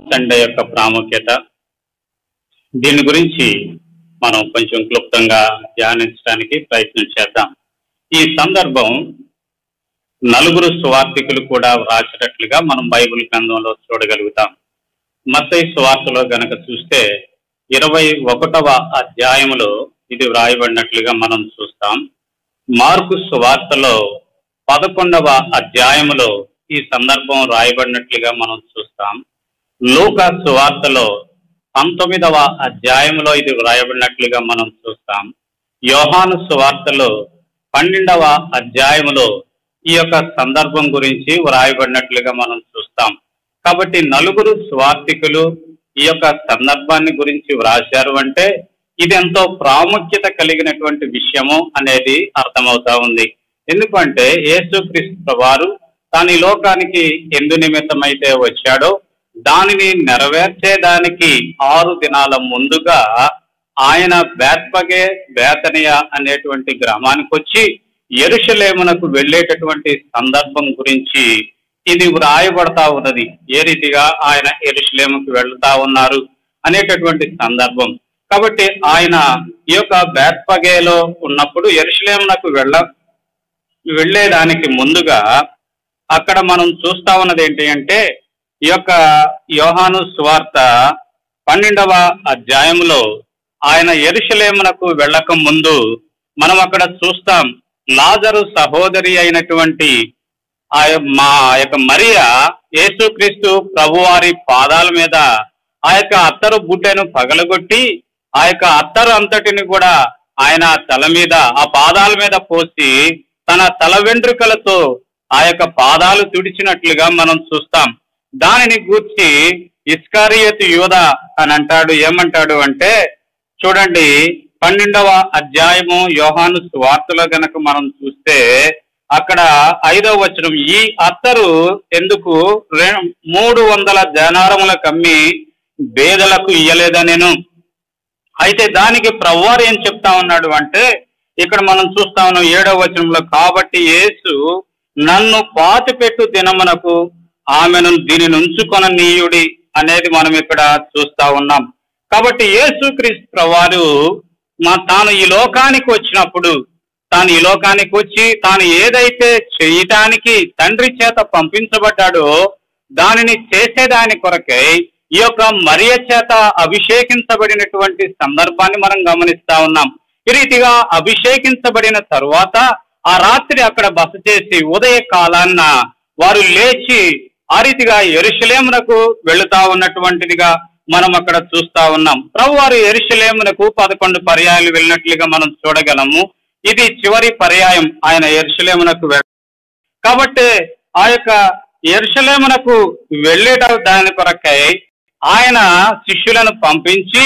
Sunday యొక్క ప్రాముఖ్యత, దీని గురించి మనం కొంచెం క్లుప్తంగా ధ్యానించడానికి ప్రయత్నం చేద్దాం. ఈ సందర్భం నలుగురు సువార్తికులు కూడా వ్రాసినట్లుగా మనం బైబిల్ గ్రంథంలో చూడగలుగుతాం. మత్తయి సువార్తలో గనక చూస్తే 21వ అధ్యాయంలో ఇది వ్రాయబడినట్లుగా మనం చూస్తాం. మార్కు సువార్తలో 11వ అధ్యాయంలో ఈ సందర్భం రాయబడినట్లుగా మనం చూస్తాం. లూకా సువార్తలో 19వ అధ్యాయంలో ఇది వ్రాయబడినట్లుగా మనం చూస్తాం. యోహాను సువార్తలో 12వ అధ్యాయంలో ఈ యొక్క సందర్భం గురించి వ్రాయబడినట్లుగా మనం చూస్తాం. కాబట్టి నలుగురు సువార్తికులు ఈ యొక్క సందర్భాన్ని గురించి వ్రాశారు అంటే ఇది ఎంతో ప్రాముఖ్యత కలిగినటువంటి విషయము అనేది అర్థమవుతా ఉంది. ఎందుకంటే యేసుక్రీస్తు వారు తాను ఈ లోకానికి ఎందు నిమిత్తమైతే వచ్చాడో దానిని నెరవేర్చేదానికి 6 దినాల ముందుగా ఆయన బేత్పగే బేతనియా అనేటువంటి గ్రామానికి వచ్చి యెరూషలేమునకు వెళ్ళేటటువంటి సందర్భం గురించి ఇది వ్రాయబడతా ఉన్నది. ఏ రీతిగా ఆయన యెరూషలేముకు వెళ్తా ఉన్నారు అనేటటువంటి సందర్భం. కాబట్టి ఆయన ఈ యొక్క బేత్పగేలో ఉన్నప్పుడు యెరూషలేమునకు వెళ్ళేదానికి ముందుగా అక్కడ మనం చూస్తా ఉన్నది ఏంటి అంటే ఈ యొక్క యోహాను సువార్త 12వ అధ్యాయంలో ఆయన యెరూషలేమునకు వెళ్ళక ముందు మనం అక్కడ చూస్తాం, లాజరు సహోదరి అయినటువంటి మా యొక్క మరియా యేసుక్రీస్తు ప్రభువారి పాదాల మీద ఆ యొక్క అత్తరు బుట్టెను పగలగొట్టి ఆ యొక్క అత్తరు అంతటిని కూడా ఆయన తల మీద ఆ పాదాల మీద పోసి తన తల వెంట్రుకలతో ఆ యొక్క పాదాలు తుడిచినట్లుగా మనం చూస్తాం. దానిని గూర్చి ఇస్కారియోతు యూదా అని అంటాడు. ఏమంటాడు అంటే చూడండి 12వ అధ్యాయము యోహాను సువార్తలో గనక మనం చూస్తే అక్కడ 5వ వచనం, ఈ అత్తరు ఎందుకు 300 దేనారములకు అమ్మి బేదలకు ఇయ్యలేదా నేను? అయితే దానికి ప్రభువారు ఏం చెప్తా ఉన్నాడు అంటే ఇక్కడ మనం చూస్తా ఉన్నాం 7వ వచనంలో, కాబట్టి యేసు నన్ను పాతిపెట్టు దినమునకు ఆమెను దీనిని ఉంచుకొననీయుడి అనేది మనం ఇక్కడ చూస్తా ఉన్నాం. కాబట్టి యేసుక్రీస్తు వారు తాను ఈ లోకానికి వచ్చినప్పుడు తాను ఈ లోకానికి వచ్చి తాను ఏదైతే చేయటానికి తండ్రి చేత పంపించబడ్డాడో దానిని చేసేదాని కొరకై ఈ యొక్క మరియ చేత అభిషేకించబడినటువంటి సందర్భాన్ని మనం గమనిస్తా ఉన్నాం. ఈ రీతిగా అభిషేకించబడిన తరువాత ఆ రాత్రి అక్కడ బస చేసి ఉదయ కాలాన్న వారు లేచి ఆ రీతిగా యెరూషలేమునకు వెళుతా ఉన్నటువంటిదిగా మనం అక్కడ చూస్తా ఉన్నాం. ప్రభువారు యెరూషలేమునకు 11 పర్యాయాలు వెళ్ళినట్లుగా మనం చూడగలము. ఇది చివరి పర్యాయం ఆయన యెరూషలేమునకు కాబట్టి ఆ యొక్క యెరూషలేమునకు వెళ్ళేట దాని కొరకై ఆయన శిష్యులను పంపించి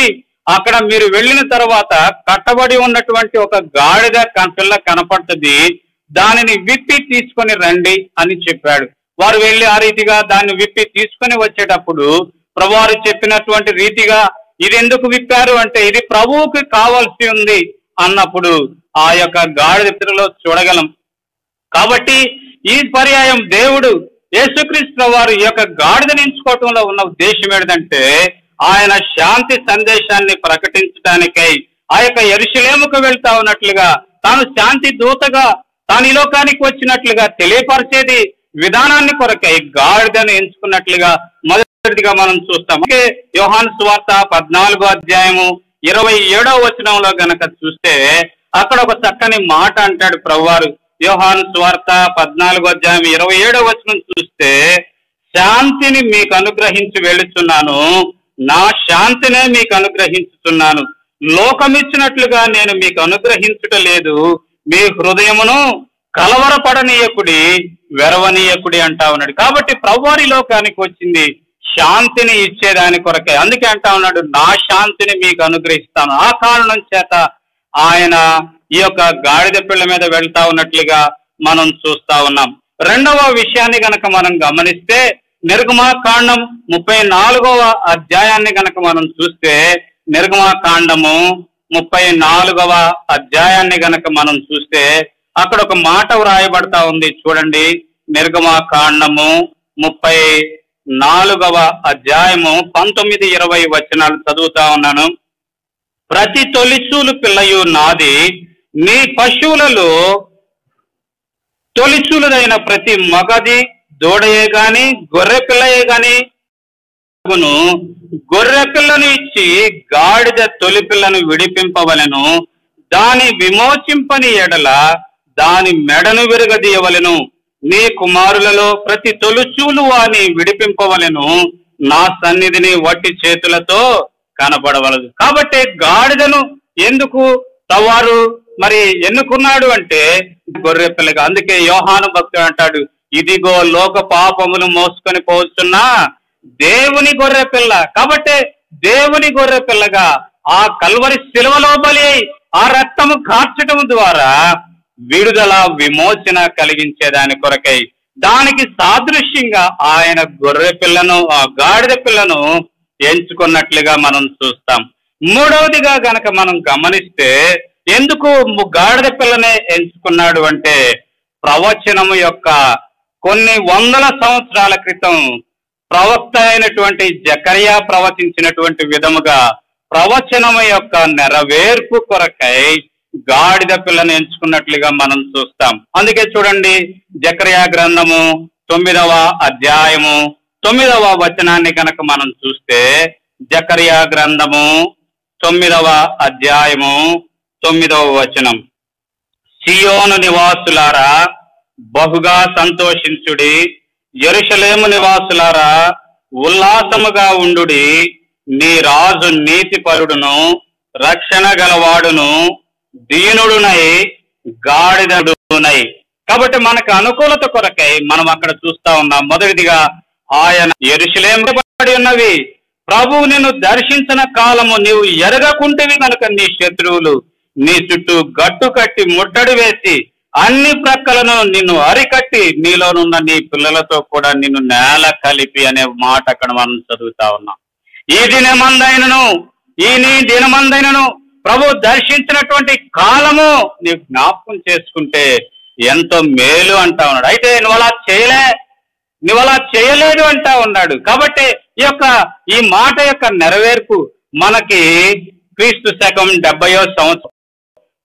అక్కడ మీరు వెళ్ళిన తర్వాత కట్టబడి ఉన్నటువంటి ఒక గాడిద పిల్ల కనపడుతుంది, దానిని విప్పి తీసుకొని రండి అని చెప్పాడు. వారు వెళ్ళి ఆ రీతిగా దాన్ని విప్పి తీసుకొని వచ్చేటప్పుడు ప్రభువారు చెప్పినటువంటి రీతిగా ఇది ఎందుకు విప్పారు అంటే ఇది ప్రభువుకి కావాల్సి ఉంది అన్నప్పుడు ఆ యొక్క గాడిదలో చూడగలం. కాబట్టి ఈ పర్యాయం దేవుడు యేసుక్రీస్తు వారు ఈ యొక్క గాడిదని ఎంచుకోవటంలో ఉన్న ఉద్దేశం ఏంటంటే ఆయన శాంతి సందేశాన్ని ప్రకటించడానికై ఆ యొక్క యెరూషలేముకు వెళ్తా ఉన్నట్లుగా తాను శాంతి దూతగా తాను ఈ లోకానికి వచ్చినట్లుగా తెలియపరిచేది విధానాన్ని కొరకై గాడిదను ఎంచుకున్నట్లుగా మొదటిగా మనం చూస్తాం. యోహాను సువార్త 14వ అధ్యాయము 27వ వచనంలో గనక చూస్తే అక్కడ ఒక చక్కని మాట అంటాడు ప్రభువారు. యోహాను సువార్త 14వ అధ్యాయం 27వ వచనం చూస్తే, శాంతిని మీకు అనుగ్రహించి వెళుచున్నాను, నా శాంతినే మీకు అనుగ్రహించుతున్నాను, లోకమిచ్చినట్లుగా నేను మీకు అనుగ్రహించుట లేదు, మీ హృదయమును కలవరపడనీయకుడి వెరవనీయకుడి అంటా ఉన్నాడు. కాబట్టి ప్రభువారి లోకానికి వచ్చింది శాంతిని ఇచ్చేదాని కొరకే. అందుకే అంటా ఉన్నాడు, నా శాంతిని మీకు అనుగ్రహిస్తాను. ఆ కారణం చేత ఆయన ఈ యొక్క గాడిద పిల్ల మీద వెళ్తా ఉన్నట్లుగా మనం చూస్తా ఉన్నాం. రెండవ విషయాన్ని గనక మనం గమనిస్తే నిర్గమాకాండం 34వ అధ్యాయాన్ని గనక మనం చూస్తే నిర్గమాకాండము 34వ అధ్యాయాన్ని గనక మనం చూస్తే అక్కడ ఒక మాట వ్రాయబడతా ఉంది చూడండి. నిర్గమాకాండము 4వ అధ్యాయము 19-20 వచనాలు చదువుతా ఉన్నాను. ప్రతి తొలిచూలు పిల్లయు నాది, నీ పశువులలో తొలిచూలుదైన ప్రతి మగది దూడయే గాని గొర్రె పిల్లయే గాని గొర్రె పిల్లను ఇచ్చి గాడిద తొలి పిల్లను విడిపింపవలెను. దాని విమోచింపని ఎడల దాని మెడను విరగదీయవలెను. నీ కుమారులలో ప్రతి తొలిచూలు వాని విడిపింపవలెను. నా సన్నిధిని వట్టి చేతులతో కనపడవలదు. కాబట్టి గాడిదను ఎందుకు వారు మరి ఎన్నుకున్నాడు అంటే గొర్రె పిల్లగా. అందుకే యోహాను భక్తుడు అంటాడు, ఇదిగో లోక పాపములు మోసుకొని పోతున్న దేవుని గొర్రె పిల్ల. కాబట్టి దేవుని గొర్రె పిల్లగా ఆ కల్వరి శిలువలో బలి ఆ రక్తము కార్చటం ద్వారా విడుదల విమోచన కలిగించేదాని కొరకై దానికి సాదృశ్యంగా ఆయన గొర్రె పిల్లను ఆ గాడిద పిల్లను ఎంచుకున్నట్లుగా మనం చూస్తాం. మూడవదిగా గనక మనం గమనిస్తే ఎందుకు గాడిద పిల్లనే ఎంచుకున్నాడు అంటే ప్రవచనము యొక్క కొన్ని వందల సంవత్సరాల క్రితం ప్రవక్త అయినటువంటి జకర్యా ప్రవచించినటువంటి విధముగా ప్రవచనము యొక్క నెరవేర్పు కొరకై గాడిద పిల్లను ఎంచుకున్నట్లుగా మనం చూస్తాం. అందుకే చూడండి, జకర్యా గ్రంథము 9వ అధ్యాయము 9వ వచనాన్ని కనుక మనం చూస్తే, జకర్యా గ్రంథము 9వ అధ్యాయము 9వ వచనం, సియోను నివాసులారా బహుగా సంతోషించుడి, యెరూషలేము నివాసులారా ఉల్లాసముగా ఉండుడి, నీ రాజు నీతిపరుడును రక్షణ గలవాడును దీనుడునై గాడిదడునై. కాబట్టి మనకు అనుకూలత కొరకై మనం అక్కడ చూస్తా ఉన్నాం. మొదటిదిగా ఆయన యెరూషలేము పడి ఉన్నవి, ప్రభువు నిన్ను దర్శించిన కాలము నీవు ఎరగకుంటేవి కనుక నీ శత్రువులు నీ చుట్టూ గట్టు కట్టి ముట్టడి వేసి అన్ని ప్రక్కలను నిన్ను అరికట్టి నీలోనున్న నీ పిల్లలతో కూడా నిన్ను నేల కలిపి అనే మాట అక్కడ మనం చదువుతా ఉన్నాం. ఈ దినమందైనను ఈ నీ దినమందైనను ప్రభు దర్శించినటువంటి కాలము నీవు జ్ఞాపకం చేసుకుంటే ఎంతో మేలు అంటా ఉన్నాడు. అయితే నువ్వు అలా చేయలేదు అంటా ఉన్నాడు. కాబట్టి ఈ మాట యొక్క నెరవేర్పు మనకి క్రీస్తు శకం 70వ సంవత్సరం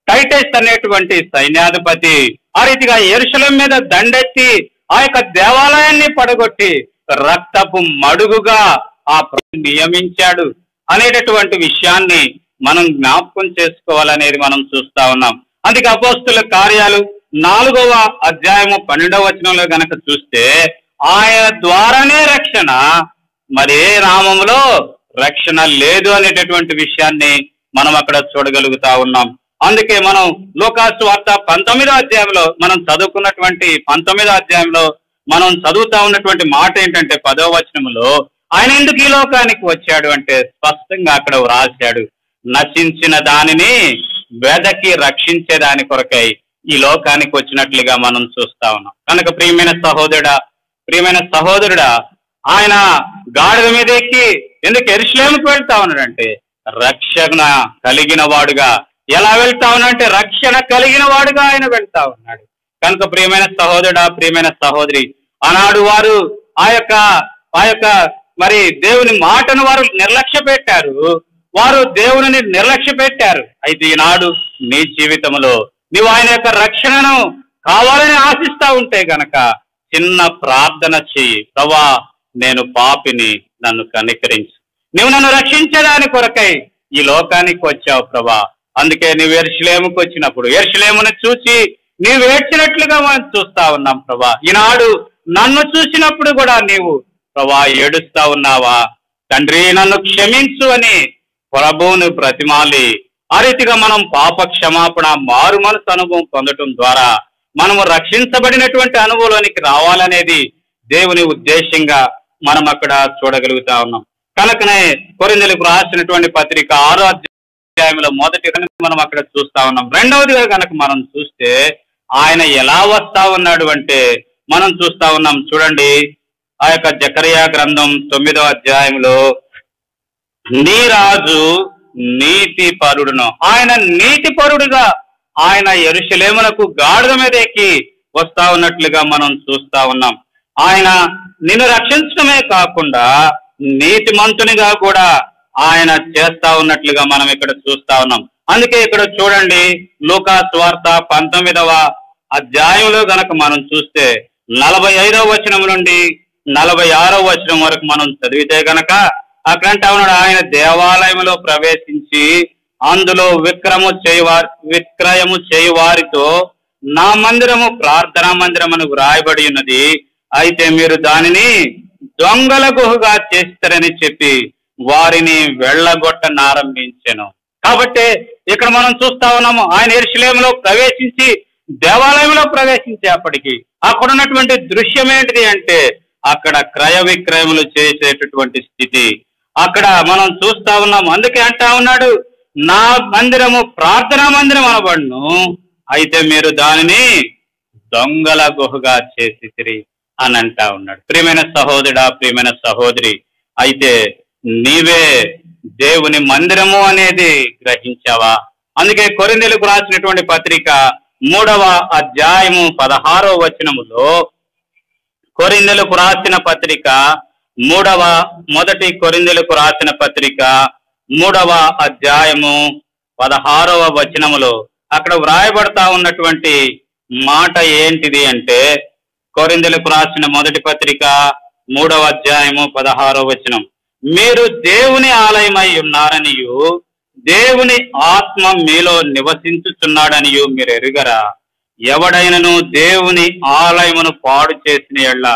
టైటస్ అనేటువంటి సైన్యాధిపతి ఆ రీతిగా యెరూషలేము మీద దండెత్తి ఆ యొక్క దేవాలయాన్ని పడగొట్టి రక్తపు మడుగుగా ఆ ప్రభు నియమించాడు అనేటటువంటి విషయాన్ని మనం జ్ఞాపకం చేసుకోవాలనేది మనం చూస్తా ఉన్నాం. అందుకే అపోస్తుల కార్యాలు 4వ అధ్యాయము 12వ వచనంలో గనక చూస్తే ఆయన ద్వారానే రక్షణ, మరే నామములో రక్షణ లేదు అనేటటువంటి విషయాన్ని మనం అక్కడ చూడగలుగుతా ఉన్నాం. అందుకే మనం లూకాసు వార్త 19వ అధ్యాయంలో మనం చదువుకున్నటువంటి 19వ అధ్యాయంలో మనం చదువుతా ఉన్నటువంటి మాట ఏంటంటే 10వ వచనంలో ఆయన ఎందుకు ఈ లోకానికి వచ్చాడు అంటే స్పష్టంగా అక్కడ వ్రాశాడు, నశించిన దానిని వెదకి రక్షించే దాని కొరకై ఈ లోకానికి వచ్చినట్లుగా మనం చూస్తా ఉన్నాం. కనుక ప్రియమైన సహోదరుడా ఆయన గాడిద మీద ఎక్కి ఎందుకు యెరూషలేముకు వెళ్తా ఉన్నాడంటే రక్షణ కలిగిన వాడుగా. ఎలా వెళ్తా ఉన్నాడంటే రక్షణ కలిగిన వాడుగా ఆయన వెళ్తా ఉన్నాడు. కనుక ప్రియమైన సహోదరుడా, ప్రియమైన సహోదరి, ఆనాడు వారు ఆ యొక్క మరి దేవుని మాటను వారు నిర్లక్ష్య పెట్టారు. వారు దేవుని నిర్లక్ష్య పెట్టారు. అయితే ఈనాడు నీ జీవితంలో నీవు ఆయన యొక్క రక్షణను కావాలని ఆశిస్తా ఉంటే గనక చిన్న ప్రార్థన చెయ్యి, ప్రభా నేను పాపిని, నన్ను కనికరించు, నువ్వు నన్ను రక్షించడాని కొరకై ఈ లోకానికి వచ్చావు ప్రభా. అందుకే నువ్వు యెరూషలేముకు వచ్చినప్పుడు యెరూషలేమును చూసి నీవు ఏడ్చినట్లుగా మనం చూస్తా ఉన్నాం ప్రభా. ఈనాడు నన్ను చూసినప్పుడు కూడా నీవు ప్రభా ఏడుస్తా ఉన్నావా? తండ్రి నన్ను క్షమించు అని ప్రభువును బ్రతిమాలి ఆ రీతిగా మనం పాప క్షమాపణ మారు మనసు అనుభవం పొందటం ద్వారా మనము రక్షించబడినటువంటి అనుభవంలోనికి రావాలనేది దేవుని ఉద్దేశంగా మనం అక్కడ చూడగలుగుతా ఉన్నాం. కనుకనే కొరింథీయులకు రాసినటువంటి పత్రిక 6వ అధ్యాయంలో మొదటి మనం అక్కడ చూస్తా ఉన్నాం. రెండవదిగా కనుక మనం చూస్తే ఆయన ఎలా వస్తా ఉన్నాడు అంటే మనం చూస్తా ఉన్నాం. చూడండి, ఆ యొక్క జకర్యా గ్రంథం 9వ అధ్యాయంలో నీ రాజు నీతి పరుడును, ఆయన నీతి పరుడుగా ఆయన యెరూషలేమునకు గాడిద మీద ఎక్కి వస్తా ఉన్నట్లుగా మనం చూస్తా ఉన్నాం. ఆయన నిన్ను రక్షించడమే కాకుండా నీతిమంతునిగా కూడా ఆయన చేస్తా ఉన్నట్లుగా మనం ఇక్కడ చూస్తా ఉన్నాం. అందుకే ఇక్కడ చూడండి, లూకా సువార్త 19వ అధ్యాయంలో గనక మనం చూస్తే 45వ వచనం నుండి 46వ వచనం వరకు మనం చదివితే గనక అక్కడంటా ఉన్నాడు, ఆయన దేవాలయంలో ప్రవేశించి అందులో విక్రయము చేయువారితో నా మందిరము ప్రార్థనా మందిరం అని వ్రాయబడి ఉన్నది, అయితే మీరు దానిని దొంగల గుహగా చేస్తారని చెప్పి వారిని వెళ్ళగొట్టనారంభించెను. కాబట్టి ఇక్కడ మనం చూస్తా ఉన్నాము, ఆయన యెరూషలేములో ప్రవేశించి దేవాలయంలో ప్రవేశించేప్పటికీ అక్కడ ఉన్నటువంటి దృశ్యం ఏంటిది అంటే అక్కడ క్రయ విక్రయములు చేసేటటువంటి స్థితి అక్కడ మనం చూస్తా ఉన్నాము. అందుకే అంటా ఉన్నాడు, నా మందిరము ప్రార్థనా మందిరం అనబడును, అయితే మీరు దానిని దొంగల గుహగా చేసిరి అని అంటా ఉన్నాడు. ప్రియమైన సహోదరుడా, ప్రియమైన సహోదరి, అయితే నీవే దేవుని మందిరము అనేది గ్రహించావా? అందుకే కొరింథీయులకు రాసినటువంటి పత్రిక 3వ అధ్యాయము 16వ వచనములో, కొరింథీయులకు రాసిన పత్రిక మొదటి కొరింథీయులకు రాసిన పత్రిక 3వ అధ్యాయము 16వ వచనములో అక్కడ వ్రాయబడతా ఉన్నటువంటి మాట ఏంటిది అంటే, కొరింథీయులకు రాసిన మొదటి పత్రిక 3వ అధ్యాయము 16వ వచనం, మీరు దేవుని ఆలయమై ఉన్నారనియు దేవుని ఆత్మ మీలో నివసించుచున్నాడనియు మీరు ఎరుగరా? ఎవడైనను దేవుని ఆలయమును పాడు చేసిన యెడల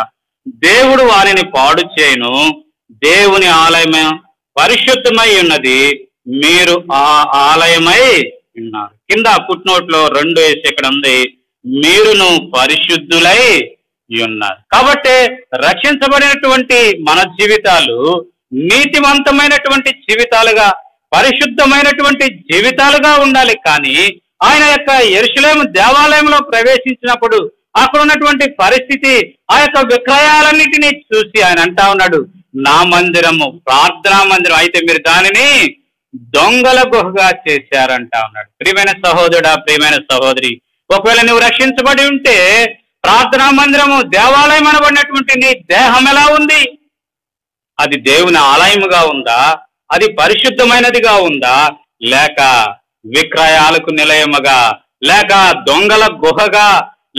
దేవుడు వారిని పాడు చేయను. దేవుని ఆలయం పరిశుద్ధమై ఉన్నది, మీరు ఆ ఆలయమై ఉన్నారు. కింద ఫుట్నోట్లో 2 వేసి ఇక్కడ ఉంది, మీరును పరిశుద్ధులై ఉన్నారు. కాబట్టి రక్షించబడినటువంటి మన జీవితాలు నీతివంతమైనటువంటి జీవితాలుగా, పరిశుద్ధమైనటువంటి జీవితాలుగా ఉండాలి. కానీ ఆయన యొక్క యెరూషలేము దేవాలయంలో ప్రవేశించినప్పుడు అక్కడ ఉన్నటువంటి పరిస్థితి, ఆ యొక్క విక్రయాలన్నిటినీ చూసి ఆయన అంటా ఉన్నాడు, నా మందిరము ప్రార్థనా మందిరం, అయితే మీరు దానిని దొంగల గుహగా చేశారంటా ఉన్నాడు. ప్రియమైన సహోదరుడా, ప్రియమైన సహోదరి, ఒకవేళ నువ్వు రక్షించబడి ఉంటే ప్రార్థనా మందిరము దేవాలయం అనబడినటువంటి నీ దేహం ఎలా ఉంది? అది దేవుని ఆలయముగా ఉందా? అది పరిశుద్ధమైనదిగా ఉందా? లేక విక్రయాలకు నిలయముగా, లేక దొంగల గుహగా,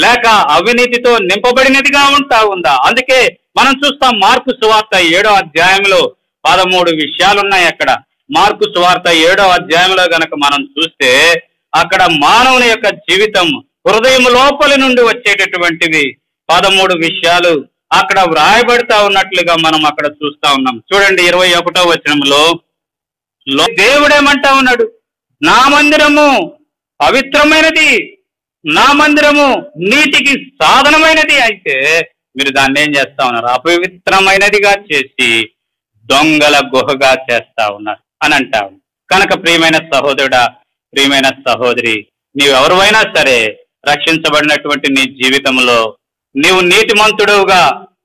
లేక అవినీతితో నింపబడినదిగా ఉందా? అందుకే మనం చూస్తాం మార్కు సువార్త 7వ అధ్యాయంలో 13 విషయాలున్నాయి. అక్కడ మార్కు సువార్త 7వ అధ్యాయంలో గనక మనం చూస్తే అక్కడ మానవుని యొక్క జీవితం హృదయం లోపలి నుండి వచ్చేటటువంటివి 13 విషయాలు అక్కడ వ్రాయబడతా ఉన్నట్లుగా మనం అక్కడ చూస్తా ఉన్నాం. చూడండి 21వ వచనంలో దేవుడేమంటా ఉన్నాడు, నా మందిరము పవిత్రమైనది, నా మందిరము నీతికి సాధనమైనది, అయితే మీరు దాన్ని ఏం చేస్తా ఉన్నారు? అపవిత్రమైనదిగా చేసి దొంగల గుహగా చేస్తా ఉన్నారు అని అంటా ఉన్నారు. కనుక ప్రియమైన సహోదరుడా, ప్రియమైన సహోదరి, నీవెవరైనా సరే రక్షించబడినటువంటి నీ జీవితంలో నీవు నీతిమంతుడుగా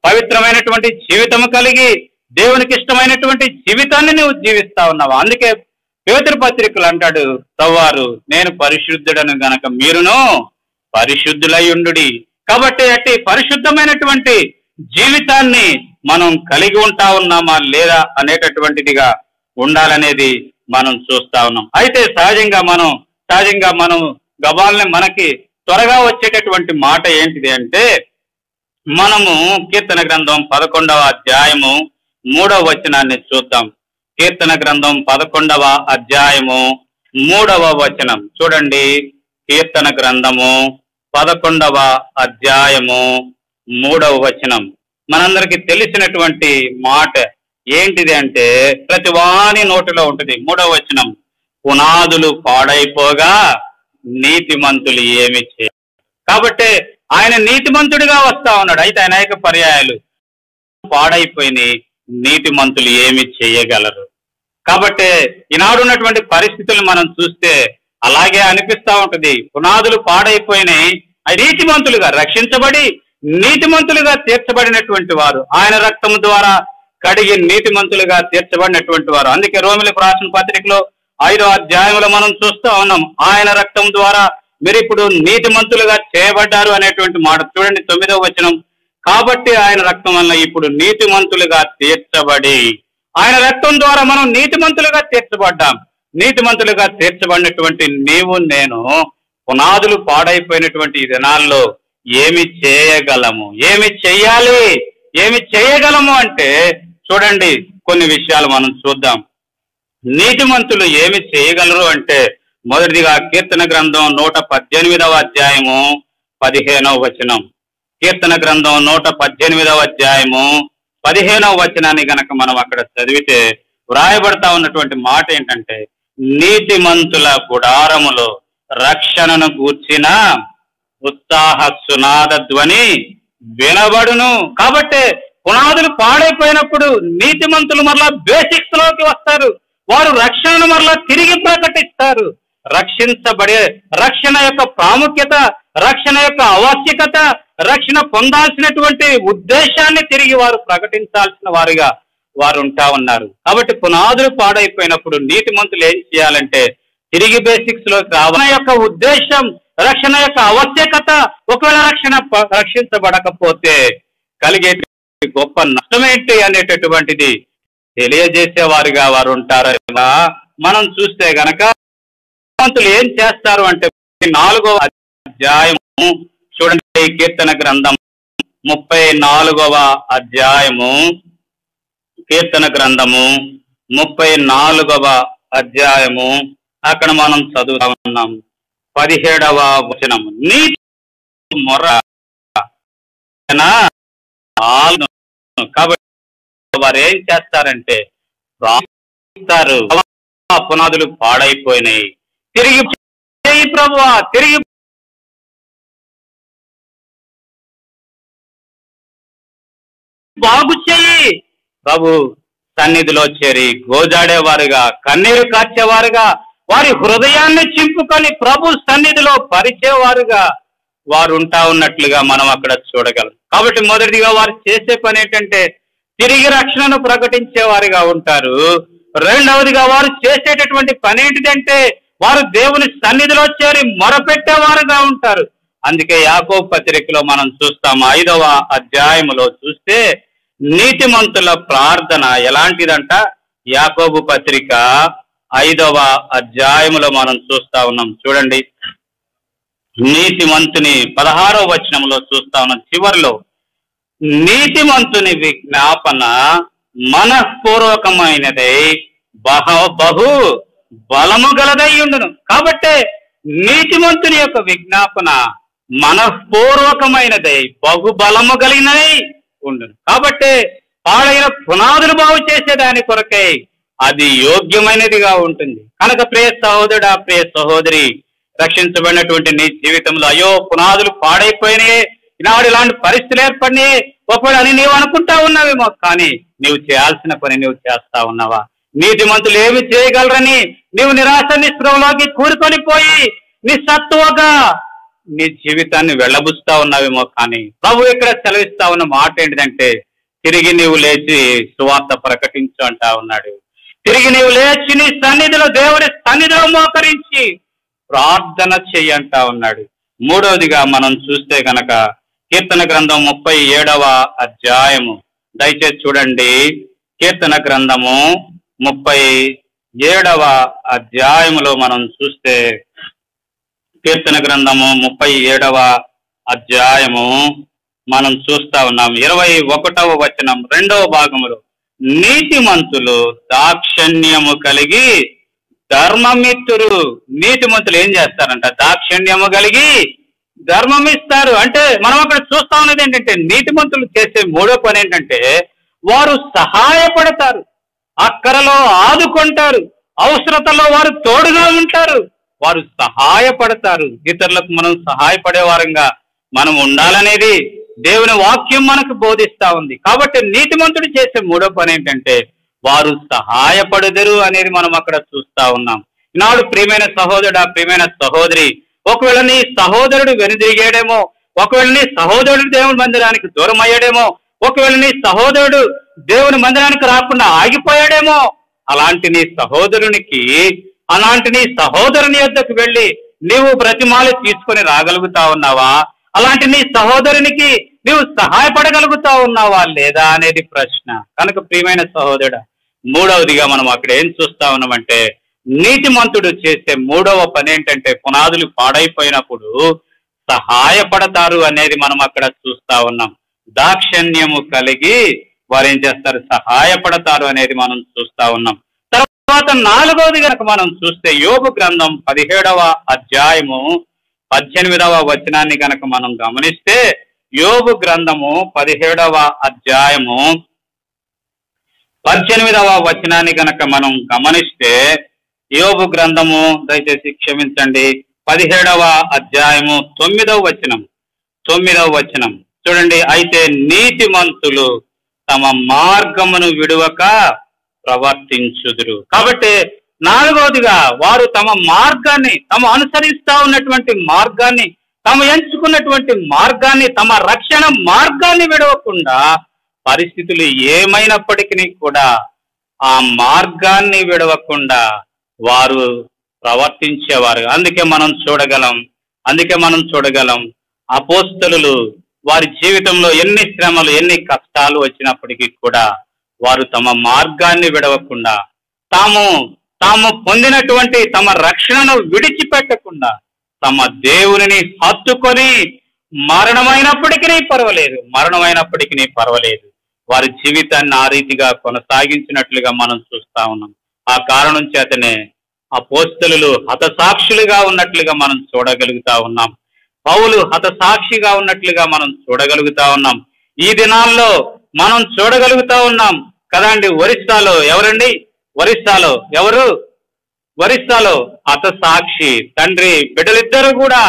పవిత్రమైనటువంటి జీవితం కలిగి దేవునికి ఇష్టమైనటువంటి జీవితాన్ని నువ్వు జీవిస్తా ఉన్నావా? అందుకే పేతురు పత్రికలు అంటాడు తవ్వారు, నేను పరిశుద్ధుడను గనక మీరును పరిశుద్ధులై ఉండుడి. కాబట్టి అట్టి పరిశుద్ధమైనటువంటి జీవితాన్ని మనం కలిగి ఉంటా ఉన్నామా లేదా అనేటటువంటిదిగా ఉండాలనేది మనం చూస్తా ఉన్నాం. అయితే సహజంగా మనం గబాల్ని మనకి త్వరగా వచ్చేటటువంటి మాట ఏంటిది అంటే, మనము కీర్తన గ్రంథం 11వ అధ్యాయము 3వ వచనాన్ని చూద్దాం. కీర్తన గ్రంథం 11వ అధ్యాయము 3వ వచనం చూడండి. కీర్తన గ్రంథము 11వ అధ్యాయము 3వ వచనం మనందరికి తెలిసినటువంటి మాట ఏంటిది అంటే, ప్రతి వాని నోటిలో ఉంటుంది. 3వ వచనం, పునాదులు పాడైపోగా నీతిమంతులు ఏమి చేయాలి? కాబట్టి ఆయన నీతిమంతుడిగా వస్తా ఉన్నాడు. అయితే అనేక పర్యాయాలు పాడైపోయినాయి, నీతిమంతులు ఏమి చేయగలరు? కాబట్టి ఈనాడు ఉన్నటువంటి పరిస్థితులు మనం చూస్తే అలాగే అనిపిస్తా ఉంటది. పునాదులు పాడైపోయినాయి, నీతిమంతులుగా రక్షించబడి నీతిమంతులుగా తీర్చబడినటువంటి వారు, ఆయన రక్తము ద్వారా కడిగి నీతిమంతులుగా తీర్చబడినటువంటి వారు. అందుకే రోమిలకు రాసిన పత్రికలో 5వ అధ్యాయంలో మనం చూస్తూ ఉన్నాం, ఆయన రక్తం ద్వారా మీరు ఇప్పుడు నీతిమంతులుగా చేయబడ్డారు అనేటువంటి మాట. చూడండి 9వ వచనం, కాబట్టి ఆయన రక్తం వల్ల ఇప్పుడు నీతిమంతులుగా తీర్చబడి, ఆయన రక్తం ద్వారా మనం నీతిమంతులుగా తీర్చబడ్డాం. నీతిమంతులుగా తీర్చబడినటువంటి నీవు నేను పునాదులు పాడైపోయినటువంటి ఈ దినాల్లో ఏమి చేయగలము, ఏమి చెయ్యాలి, ఏమి చేయగలము అంటే చూడండి, కొన్ని విషయాలు మనం చూద్దాం. నీతిమంతులు ఏమి చేయగలరు అంటే మొదటిదిగా కీర్తన గ్రంథం 118వ అధ్యాయము 15వ వచనం. కీర్తన గ్రంథం 118వ అధ్యాయము 15వ వచనాన్ని గనక మనం అక్కడ చదివితే వ్రాయబడతా ఉన్నటువంటి మాట ఏంటంటే, నీతిమంతుల గుడారములో రక్షణను గూర్చిన ఉత్సాహ సునాద ధ్వని వినబడును. కాబట్టి పునాదులు పాడైపోయినప్పుడు నీతిమంతులు మరలా బేసిక్స్ లోకి వస్తారు. వారు రక్షణను మరలా తిరిగి ప్రకటిస్తారు. రక్షణ యొక్క ప్రాముఖ్యత, రక్షణ యొక్క ఆవశ్యకత, రక్షణ పొందాల్సినటువంటి ఉద్దేశాన్ని తిరిగి వారు ప్రకటించాల్సిన వారుగా వారు ఉంటా ఉన్నారు. కాబట్టి పునాదులు పాడైపోయినప్పుడు నీతిమంతులు ఏం చేయాలంటే తిరిగి బేసిక్స్ లోకి రావడం యొక్క ఉద్దేశం, రక్షణ యొక్క ఆవశ్యకత, ఒకవేళ రక్షించబడకపోతే కలిగే గొప్ప నష్టమేంటి అనేటటువంటిది తెలియజేసేవారుగా వారు ఉంటారు. మనం చూస్తే గనక నీతిమంతులు ఏం చేస్తారు అంటే 4వ అధ్యాయము చూడండి, కీర్తన గ్రంథం 34వ అధ్యాయము, కీర్తన గ్రంథము 34వ అధ్యాయము అక్కడ మనం చదువుతా ఉన్నాం 17వ వచనం. నీతి మొర కాబట్టి వారు ఏం చేస్తారంటే పునాదులు పాడైపోయినాయి, తిరిగి ప్రభువా తిరిగి బాగు చెయ్యి. ప్రభు సన్నిధిలో చేరి గోజాడేవారుగా, కన్నీరు కార్చేవారుగా, వారి హృదయాన్ని చింపుకొని ప్రభు సన్నిధిలో పరిచేవారుగా వారు ఉంటా ఉన్నట్లుగా మనం అక్కడ చూడగలం. కాబట్టి మొదటిగా వారు చేసే పని ఏంటంటే తిరిగి రక్షణను ప్రకటించే వారిగా ఉంటారు. రెండవదిగా వారు చేసేటటువంటి పని ఏంటిదంటే వారు దేవుని సన్నిధిలో చేరి మొరపెట్టేవారుగా ఉంటారు. అందుకే యాకోబు పత్రికలో మనం చూస్తాం 5వ అధ్యాయములో చూస్తే నీతిమంతుల ప్రార్థన ఎలాంటిదంట. యాకోబు పత్రిక 5వ అధ్యాయములో మనం చూస్తా ఉన్నాం. చూడండి, నీతిమంతుని 16వ వచనంలో చూస్తా ఉన్నాం. చివరిలో నీతిమంతుని విజ్ఞాపన మనఃపూర్వకమైనదై బహు బలము గలదై ఉండును. కాబట్టి నీతిమంతుని యొక్క విజ్ఞాపన మనఃపూర్వకమైనదై బహుబలము కలిగినదై ఉండును. కాబట్టి పాడైన పునాదులు బాగు చేసేదాని కొరకై అది యోగ్యమైనదిగా ఉంటుంది. కనుక ప్రియ సహోదరుడా, ప్రియ సహోదరి, రక్షించబడినటువంటి నీ జీవితంలో అయ్యో పునాదులు పాడైపోయినాయి, ఈనాడు ఇలాంటి పరిస్థితులు ఏర్పడినాయి ఒకవేళ అని నీవు అనుకుంటా ఉన్నావేమో, కానీ నీవు చేయాల్సిన పని నీవు చేస్తా ఉన్నావా? నీతిమంతులు ఏమి చేయగలరని నీవు నిరాశ నిస్పృహలోకి కూరుకొని పోయి నిస్సత్తువగా నీ జీవితాన్ని వెళ్ళబుస్తా ఉన్నావేమో, కానీ ప్రభు ఇక్కడ సెలవిస్తా ఉన్న మాట ఏంటిదంటే తిరిగి నీవు లేచి సువార్త ప్రకటించు అంటా ఉన్నాడు. తిరిగి నీవు లేచి నీ సన్నిధిలో, దేవుని సన్నిధిలో మోకరించి ప్రార్థన చెయ్యి అంటా ఉన్నాడు. మూడవదిగా మనం చూస్తే కనుక కీర్తన గ్రంథం 37వ అధ్యాయము, దయచేసి చూడండి, కీర్తన గ్రంథము 37వ అధ్యాయములో మనం చూస్తే కీర్తన గ్రంథము 37వ అధ్యాయము మనం చూస్తా ఉన్నాం 21వ వచనం 2వ భాగములో నీతిమంతులు దాక్షణ్యము కలిగి ధర్మమిత్తురు. నీతిమంతులు ఏం చేస్తారంట? దాక్షణ్యము కలిగి ధర్మమిస్తారు. అంటే మనం అక్కడ చూస్తా ఉన్నది ఏంటంటే నీతిమంతులు చేసే మూడో పని ఏంటంటే వారు సహాయపడతారు, అక్కరలో ఆదుకుంటారు, అవసరతలో వారు తోడుగా ఉంటారు, వారు సహాయపడతారు. ఇతరులకు మనం సహాయపడే వారంగా మనం ఉండాలనేది దేవుని వాక్యం మనకు బోధిస్తా ఉంది. కాబట్టి నీతిమంతుడు చేసే మూడో పని ఏంటంటే వారు సహాయపడదురు అనేది మనం అక్కడ చూస్తా ఉన్నాం. ఈనాడు ప్రియమైన సహోదరుడా, ప్రియమైన సహోదరి, ఒకవేళ నీ సహోదరుడు వెనుదిరిగాడేమో, ఒకవేళ నీ సహోదరుడు దేవుని మందిరానికి దూరం అయ్యాడేమో, ఒకవేళ నీ సహోదరుడు దేవుని మందిరానికి రాకుండా ఆగిపోయాడేమో, అలాంటి నీ సహోదరుని యొద్దకు వెళ్ళి నీవు బ్రతిమాలి తీసుకొని రాగలుగుతా ఉన్నావా? అలాంటి నీ సహోదరునికి నీవు సహాయపడగలుగుతా ఉన్నావా లేదా అనేది ప్రశ్న. కనుక ప్రియమైన సహోదరుడా, మూడవదిగా మనం అక్కడ ఏం చూస్తా ఉన్నామంటే, నీతిమంతుడు చేసే మూడవ పని ఏంటంటే, పునాదులు పాడైపోయినప్పుడు సహాయపడతారు అనేది మనం అక్కడ చూస్తా ఉన్నాం. దాక్షణ్యము కలిగి వారు ఏం చేస్తారు, సహాయపడతారు అనేది మనం చూస్తా ఉన్నాం. తర్వాత నాలుగవది కనుక మనం చూస్తే, యోబు గ్రంథం 17వ అధ్యాయము 18వ వచనాన్ని కనుక మనం గమనిస్తే, యోబు గ్రంథము 17వ అధ్యాయము 18వ వచనాన్ని కనుక మనం గమనిస్తే, యోబు గ్రంథము, దయచేసి క్షమించండి, 17వ అధ్యాయము 9వ వచనం చూడండి. అయితే నీతిమంతులు తమ మార్గమును విడువక ప్రవర్తించుదురు. కాబట్టి నాలుగవదిగా వారు తమ మార్గాన్ని, తమ అనుసరిస్తా ఉన్నటువంటి మార్గాన్ని, తాము ఎంచుకున్నటువంటి మార్గాన్ని, తమ రక్షణ మార్గాన్ని విడవకుండా, పరిస్థితులు ఏమైనప్పటికీ కూడా ఆ మార్గాన్ని విడవకుండా వారు ప్రవర్తించేవారు. అందుకే మనం చూడగలం అపోస్తలులు వారి జీవితంలో ఎన్ని శ్రమలు, ఎన్ని కష్టాలు వచ్చినప్పటికీ కూడా వారు తమ మార్గాన్ని విడవకుండా, తాము పొందినటువంటి తమ రక్షణను విడిచిపెట్టకుండా, తమ దేవునిని హత్తుకొని మరణమైనప్పటికీ పర్వాలేదు వారి జీవితాన్ని ఆ రీతిగా కొనసాగించినట్లుగా మనం చూస్తా ఉన్నాం. ఆ కారణం చేతనే అపోస్తలులు హతసాక్షులుగా ఉన్నట్లుగా మనం చూడగలుగుతా ఉన్నాం. పౌలు హతసాక్షిగా ఉన్నట్లుగా మనం చూడగలుగుతా ఉన్నాం. ఈ దినాల్లో మనం చూడగలుగుతా ఉన్నాం కదండి. ఒరిస్సాలో హతసాక్షి తండ్రి బిడ్డలిద్దరూ కూడా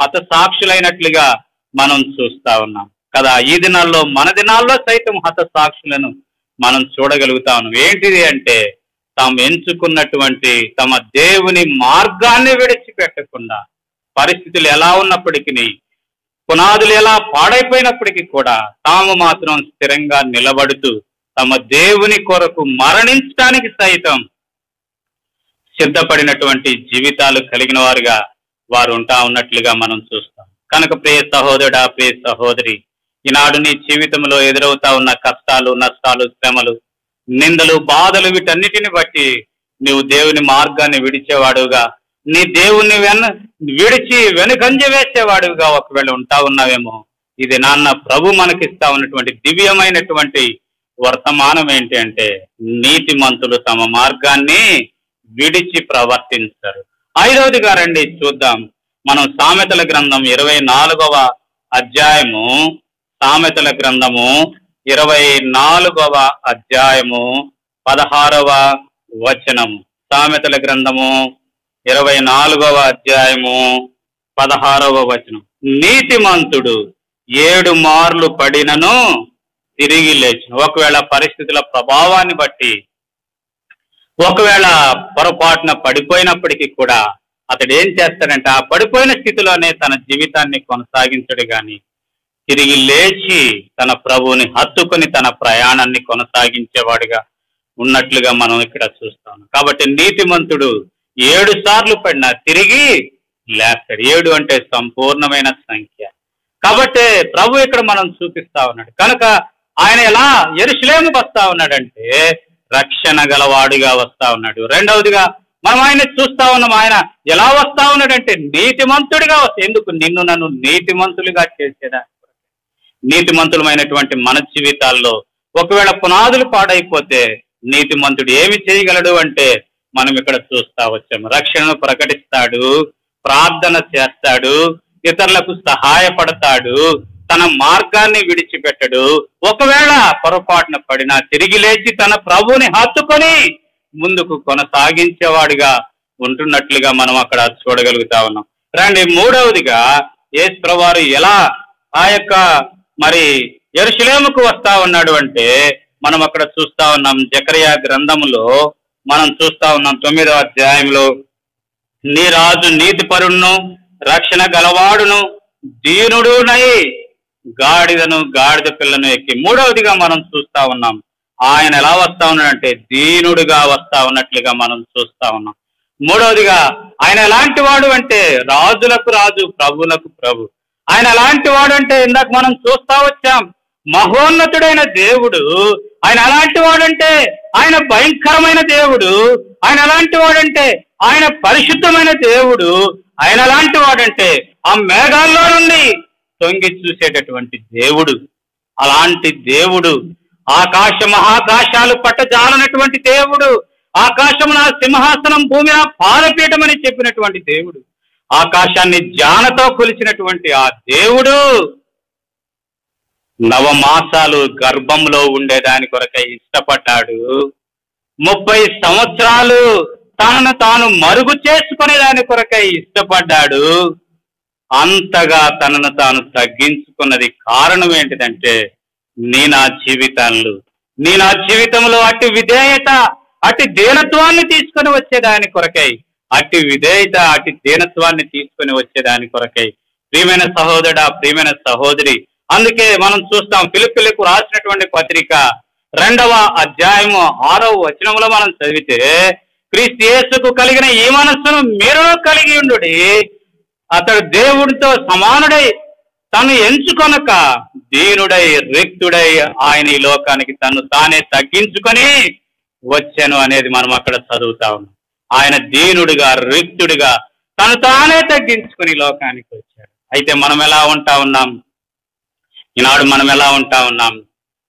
హతసాక్షులైనట్లుగా మనం చూస్తా ఉన్నాం కదా. ఈ దినాల్లో, మన దినాల్లో సైతం హతసాక్షులను మనం చూడగలుగుతా ఉన్నాం. ఏంటిది అంటే, తాము ఎంచుకున్నటువంటి తమ దేవుని మార్గాన్ని విడిచిపెట్టకుండా, పరిస్థితులు ఎలా ఉన్నప్పటికీ, పునాదులు ఎలా పాడైపోయినప్పటికీ కూడా తాము మాత్రం స్థిరంగా నిలబడుతూ తమ దేవుని కొరకు మరణించడానికి సైతం సిద్ధపడినటువంటి జీవితాలు కలిగిన వారుగా వారు ఉంటా ఉన్నట్లుగా మనం చూస్తాం. కనుక ప్రియ సహోదరుడా, ప్రియ సహోదరి, ఈనాడు నీ జీవితంలో ఎదురవుతా ఉన్న కష్టాలు, నష్టాలు, శ్రమలు, నిందలు, బాధలు, వీటన్నిటిని బట్టి నీవు దేవుని మార్గాన్ని విడిచేవాడుగా, నీ దేవుణ్ణి విడిచి వెనుకంజ వేసేవాడుగా ఒకవేళ ఉంటా ఉన్నావేమో, ఇది నాన్న ప్రభు మనకిస్తా ఉన్నటువంటి దివ్యమైనటువంటి వర్తమానం ఏంటి అంటే, నీతిమంతులు తమ మార్గాన్ని విడిచి ప్రవర్తించారు. ఐదవదిగా రండి చూద్దాం, మనం సామెతల గ్రంథం 24వ అధ్యాయము, సామెతల గ్రంథము 24వ అధ్యాయము 16వ వచనము, సామెతల గ్రంథము 24వ అధ్యాయము 16వ వచనం. నీతిమంతుడు 7 మార్లు పడినను తిరిగి లేచును. ఒకవేళ పరిస్థితుల ప్రభావాన్ని బట్టి, ఒకవేళ పొరపాటున పడిపోయినప్పటికీ కూడా అతడు ఏం చేస్తాడంటే, ఆ పడిపోయిన స్థితిలోనే తన జీవితాన్ని కొనసాగించడు గాని తిరిగి లేచి తన ప్రభువుని హత్తుకొని తన ప్రయాణాన్ని కొనసాగించేవాడిగా ఉన్నట్లుగా మనం ఇక్కడ చూస్తాం. కాబట్టి నీతిమంతుడు 7 సార్లు పడినా తిరిగి లేస్తాడు. 7 అంటే సంపూర్ణమైన సంఖ్య. కాబట్టి ప్రభు ఇక్కడ మనం చూపిస్తా ఉన్నాడు. కనుక ఆయన ఎలా యెరూషలేముకు వస్తా ఉన్నాడంటే, రక్షణ గలవాడిగా వస్తా ఉన్నాడు. రెండవదిగా మనం ఆయన చూస్తా ఉన్నాం, ఆయన ఎలా వస్తా ఉన్నాడంటే నీతిమంతుడిగా వస్తా. ఎందుకు? నిన్ను నన్ను నీతిమంతులుగా చేసేదా. నీతిమంతులమైనటువంటి మన జీవితాల్లో ఒకవేళ పునాదులు పాడైపోతే నీతిమంతుడు ఏమి చేయగలడు అంటే, మనం ఇక్కడ చూస్తా వచ్చాము. రక్షణను ప్రకటిస్తాడు, ప్రార్థన చేస్తాడు, ఇతరులకు సహాయపడతాడు, తన మార్గాన్ని విడిచిపెట్టడు. ఒకవేళ పొరపాటున పడినా తిరిగి లేచి తన ప్రభువుని హత్తుకొని ముందుకు కొనసాగించేవాడిగా ఉంటున్నట్లుగా మనం అక్కడ చూడగలుగుతా ఉన్నాం. రండి, మూడవదిగా యేసు ప్రభువారు ఎలా ఆ యొక్క యెరూషలేముకు వస్తా ఉన్నాడు అంటే, మనం అక్కడ చూస్తా ఉన్నాం. జకరియా గ్రంథములో మనం చూస్తా ఉన్నాం 9వ అధ్యాయంలో, నీ రాజు నీతిపరుడును రక్షణ గలవాడును దీనుడునై గాడిదను గాడిద పిల్లను ఎక్కి. మూడవదిగా మనం చూస్తా ఉన్నాం, ఆయన ఎలా వస్తా ఉన్నాడంటే దీనుడుగా వస్తా ఉన్నట్లుగా మనం చూస్తా ఉన్నాం. మూడవదిగా ఆయన ఎలాంటి వాడు అంటే, రాజులకు రాజు ప్రభులకు ప్రభు. ఆయన ఎలాంటి వాడంటే ఇందాక మనం చూస్తా వచ్చాం, మహోన్నతుడైన దేవుడు. ఆయన ఎలాంటి వాడంటే ఆయన భయంకరమైన దేవుడు. ఆయన ఎలాంటి వాడంటే ఆయన పరిశుద్ధమైన దేవుడు. ఆయన ఎలాంటి వాడంటే ఆ మేఘాల్లో నుండి తొంగి చూసేటటువంటి దేవుడు. అలాంటి దేవుడు, ఆకాశ మహాకాశాలు పట్టజాలనటువంటి దేవుడు, ఆకాశం నా సింహాసనం, భూమి నా పాదపీఠం అని చెప్పినటువంటి దేవుడు, ఆకాశాన్ని జ్ఞానతో కొలిచినటువంటి ఆ దేవుడు నవమాసాలు గర్భంలో ఉండేదాని కొరకై ఇష్టపడ్డాడు. 30 సంవత్సరాలు తనను తాను మరుగు చేసుకునే దాని కొరకై ఇష్టపడ్డాడు. అంతగా తనను తాను తగ్గించుకున్నది కారణం ఏంటిదంటే నీ నా జీవితంలో అట్టి విధేయత, అట్టి దీనత్వాన్ని తీసుకొని వచ్చేదాని కొరకై, అట్టి విధేయత, అట్టి దీనత్వాన్ని తీసుకొని వచ్చేదాని కొరకై ప్రియమైన సహోదరుడా, ప్రియమైన సహోదరి, అందుకే మనం చూస్తాం ఫిలిప్పీలకు రాసినటువంటి పత్రిక 2వ అధ్యాయము 6వ వచనంలో మనం చదివితే, క్రీస్తు యేసుకు కలిగిన ఈ మనస్సును మీరు కలిగి ఉండుడి, అతడు దేవుడితో సమానుడై తను ఎంచుకొనక దీనుడై రిక్తుడై ఆయన ఈ లోకానికి తను తానే తగ్గించుకొని వచ్చాను అనేది మనం అక్కడ చదువుతా ఉన్నాం. ఆయన దీనుడిగా రిక్తుడిగా తను తానే తగ్గించుకొని లోకానికి వచ్చాడు. అయితే మనం ఎలా ఉంటా ఉన్నాం? ఈనాడు మనం ఎలా ఉంటా ఉన్నాం?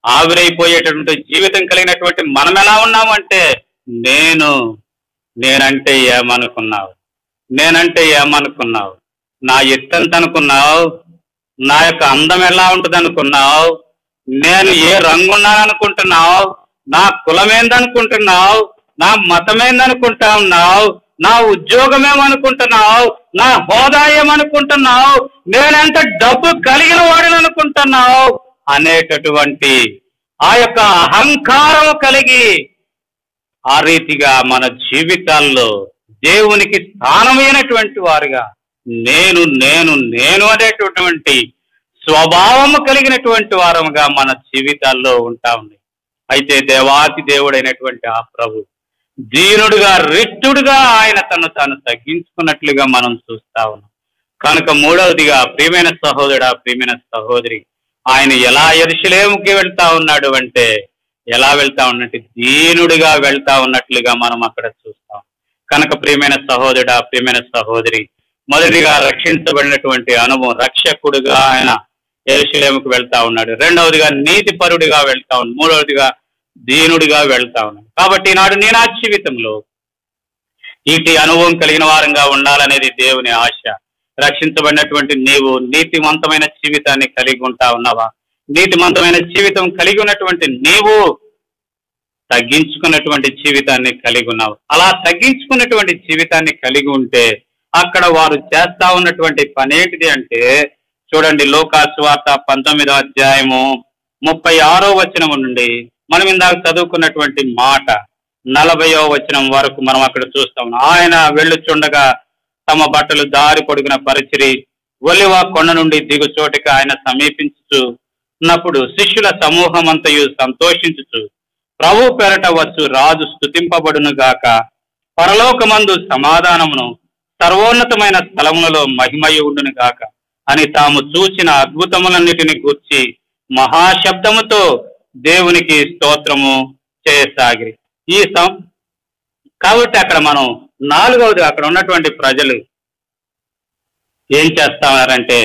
ఆవిరైపోయేటటువంటి జీవితం కలిగినటువంటి మనం ఎలా ఉన్నాము అంటే, నేనంటే ఏమనుకున్నావు? నా ఎత్తెంత అనుకున్నావు? నా యొక్క అందం ఎలా ఉంటుంది అనుకున్నావు? నేను ఏ రంగు ఉన్నాననుకుంటున్నావు? నా కులం ఏందనుకుంటున్నావు? నా మతం ఏందనుకుంటా ఉన్నావు? నా ఉద్యోగం ఏమనుకుంటున్నావు? నా హోదా ఏమనుకుంటున్నావు? నేనెంత డబ్బు కలిగిన వాడిని అనుకుంటున్నావు అనేటటువంటి ఆ యొక్క అహంకారం కలిగి ఆ రీతిగా మన జీవితాల్లో దేవునికి స్థానమైనటువంటి వారుగా నేను అనేటటువంటి స్వభావము కలిగినటువంటి వారముగా మన జీవితాల్లో ఉంటా ఉంది. అయితే దేవాతి దేవుడైనటువంటి ఆ ప్రభు దీనుడుగా రిక్తుడుగా ఆయన తను తాను తగ్గించుకున్నట్లుగా మనం చూస్తా ఉన్నాం. కనుక మూడవదిగా ప్రియమైన సహోదరుడా, ప్రియమైన సహోదరి, ఆయన ఎలా యెరూషలేముకి వెళ్తా ఉన్నాడు అంటే, ఎలా వెళ్తా ఉన్నట్టు దీనుడిగా వెళ్తా ఉన్నట్లుగా మనం అక్కడ చూస్తాం. కనుక ప్రియమైన సహోదరుడా, ప్రియమైన సహోదరి, మొదటిగా రక్షించబడినటువంటి అనుభవం, రక్షకుడుగా ఆయన యెరూషలేముకు వెళ్తా ఉన్నాడు. రెండవదిగా నీతిపరుడిగా వెళ్తా ఉన్నాడు. మూడవదిగా దీనుడిగా వెళ్తా ఉన్నాడు. కాబట్టి ఈనాడు నీ నా జీవితంలో ఇటు అనుభవం కలిగిన వారంగా ఉండాలనేది దేవుని ఆశ. రక్షించబడినటువంటి నీవు నీతిమంతమైన జీవితాన్ని కలిగి ఉంటా ఉన్నావా? నీతిమంతమైన జీవితం కలిగి ఉన్నటువంటి నీవు తగ్గించుకున్నటువంటి జీవితాన్ని కలిగి ఉన్నావు. అలా తగ్గించుకున్నటువంటి జీవితాన్ని కలిగి ఉంటే అక్కడ వారు చేస్తా ఉన్నటువంటి పని ఏంటిది అంటే, చూడండి లూకాసు సువార్త 19వ అధ్యాయము 36వ వచనం నుండి మనం ఇందాక చదువుకున్నటువంటి మాట 40వ వచనం వరకు మనం అక్కడ చూస్తాం. ఆయన వెళ్ళుచుండగా తమ బట్టలు దారి పొడుగున పరిచిరి, ఒలివ కొండ నుండి దిగు చోటికి ఆయన సమీపించుచున్నప్పుడు శిష్యుల సమూహమంతయు సంతోషించుచు, ప్రభు పేరట వచ్చు రాజు స్తుతింపబడును గాక, పరలోకమందు సమాధానమును, సర్వోన్నతమైన స్థలములలో మహిమయు ఉండును గాక అని తాము చూచిన అద్భుతములన్నిటిని గూర్చి మహాశబ్దముతో దేవునికి స్తోత్రము చేయసాగిరి. కాబట్టి అక్కడ మనం నాలుగవది, అక్కడ ఉన్నటువంటి ప్రజలు ఏం చేస్తా ఉన్నారంటే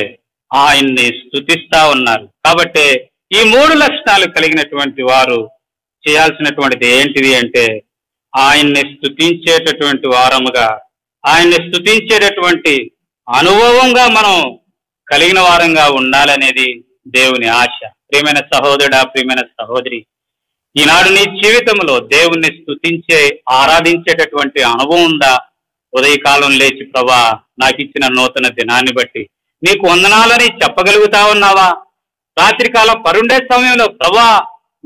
ఆయన్ని స్తుతిస్తా ఉన్నారు. కాబట్టి ఈ 3 లక్షణాలు కలిగినటువంటి వారు చేయాల్సినటువంటిది ఏంటిది అంటే, ఆయన్ని స్తుతించేటటువంటి వారముగా, ఆయన్ని స్తుతించేటటువంటి అనుభవంగా మనం కలిగిన వారంగా ఉండాలనేది దేవుని ఆశ. ప్రియమైన సహోదరుడా, ప్రియమైన సహోదరి, ఈనాడు నీ జీవితంలో దేవుణ్ణి స్తుతించే ఆరాధించేటటువంటి అనుభవం ఉందా? ఉదయకాలం లేచి ప్రభా నాకు ఇచ్చిన నూతన దినాన్ని బట్టి నీకు వందనాలని చెప్పగలుగుతా ఉన్నావా? రాత్రికాలం పరుండే సమయంలో ప్రభా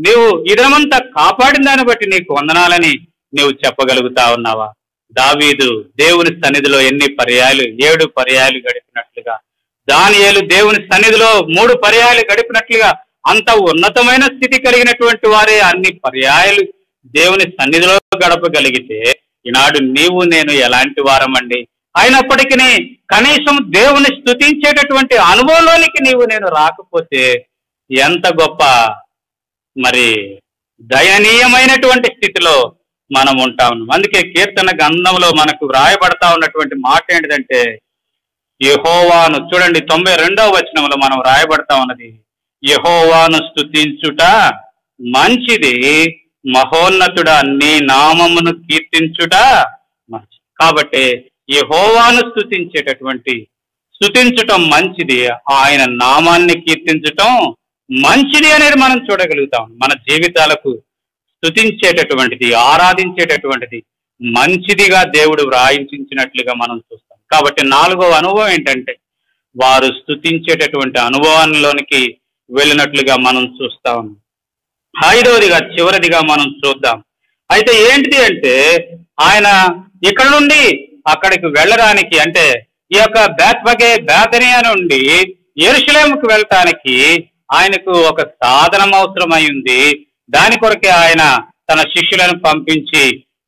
నీవు ఇదమంతా కాపాడిన దాన్ని బట్టి నీకు వందనాలని నీవు చెప్పగలుగుతా ఉన్నావా? దావీదు దేవుని సన్నిధిలో ఎన్ని పర్యాయాలు, 7 పర్యాయాలు గడిపినట్లుగా, దానియేలు దేవుని సన్నిధిలో 3 పర్యాయాలు గడిపినట్లుగా, అంత ఉన్నతమైన స్థితి కలిగినటువంటి వారే అన్ని పర్యాయాలు దేవుని సన్నిధిలో గడపగలిగితే ఈనాడు నీవు నేను ఎలాంటి వారమండి? అయినప్పటికీ కనీసం దేవుని స్తుతించేటటువంటి అనుభవంలోనికి నేను రాకపోతే ఎంత గొప్ప మరి దయనీయమైనటువంటి స్థితిలో మనం ఉంటా ఉన్నాం. అందుకే కీర్తన గ్రంథంలో మనకు వ్రాయబడతా ఉన్నటువంటి మాట ఏంటిదంటే, యెహోవాను చూడండి 92వ వచనంలో మనం వ్రాయబడతా ఉన్నది, యెహోవాను స్తుతించుట మంచిది, మహోన్నతుడా నీ నామమును కీర్తించుట మంచిది. కాబట్టి యెహోవాను స్తుతించటం మంచిది, ఆయన నామాన్ని కీర్తించటం మంచిది అనేది మనం చూడగలుగుతాం. మన జీవితాలకు స్తుతించేటటువంటిది, ఆరాధించేటటువంటిది మంచిదిగా దేవుడు వ్రాయించినట్లుగా మనం చూస్తాం. కాబట్టి 4వ అనుభవం ఏంటంటే, వారు స్తుతించేటటువంటి అనుభవాల్లోనికి వెళ్ళినట్లుగా మనం చూస్తా ఉన్నాం. 5వదిగా చివరిదిగా మనం చూద్దాం. అయితే ఏంటిది అంటే, ఆయన ఇక్కడ నుండి అక్కడికి వెళ్ళడానికి, అంటే ఈ యొక్క బేతనియా నుండి యెరూషలేముకు వెళ్ళటానికి ఆయనకు ఒక సాధనం అవసరమై ఉంది. దాని కొరకే ఆయన తన శిష్యులను పంపించి